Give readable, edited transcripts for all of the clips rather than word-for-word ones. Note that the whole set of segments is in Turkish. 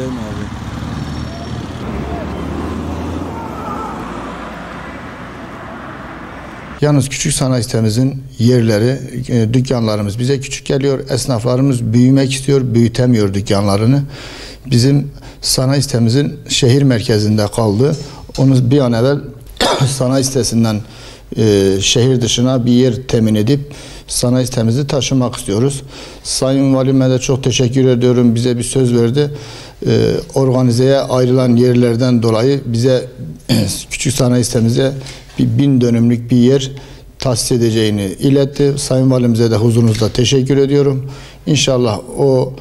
değil mi abi? Yalnız küçük sanayi sitemizin yerleri, dükkanlarımız bize küçük geliyor. Esnaflarımız büyümek istiyor, büyütemiyor dükkanlarını. Bizim sanayi sitemizin şehir merkezinde kaldı. Onu bir an evvel sanayi sitesinden şehir dışına bir yer temin edip sanayi sitemizi taşımak istiyoruz. Sayın Valime de çok teşekkür ediyorum. Bize bir söz verdi. Organizeye ayrılan yerlerden dolayı bize küçük sanayi sitemize 1000 dönümlük bir yer tahsis edeceğini iletti. Sayın Valimize de huzurunuzda teşekkür ediyorum. İnşallah o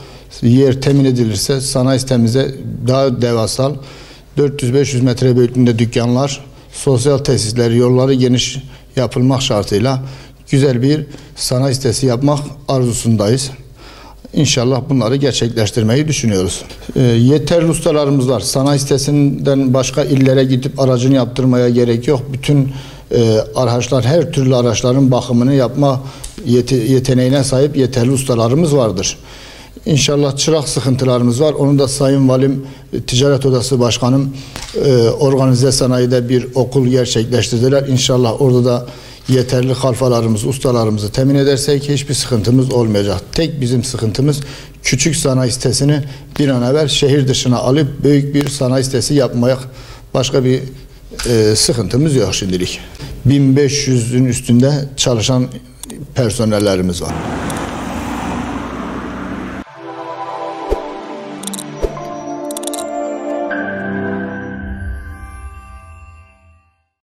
yer temin edilirse sanayi sitemize daha devasal 400-500 metre büyüklüğünde dükkanlar, sosyal tesisler, yolları geniş yapılmak şartıyla güzel bir sanayi sitesi yapmak arzusundayız. İnşallah bunları gerçekleştirmeyi düşünüyoruz. Yeterli ustalarımız var. Sanayi sitesinden başka illere gidip aracını yaptırmaya gerek yok. Bütün araçlar, her türlü araçların bakımını yapma yeteneğine sahip yeterli ustalarımız vardır. İnşallah çırak sıkıntılarımız var. Onu da Sayın Valim, Ticaret Odası Başkanım organize sanayide bir okul gerçekleştirdiler. İnşallah orada da yeterli kalfalarımızı, ustalarımızı temin edersek hiçbir sıkıntımız olmayacak. Tek bizim sıkıntımız küçük sanayi sitesini bir an evvel şehir dışına alıp büyük bir sanayi sitesi yapmaya, başka bir sıkıntımız yok şimdilik. 1500'ün üstünde çalışan personellerimiz var.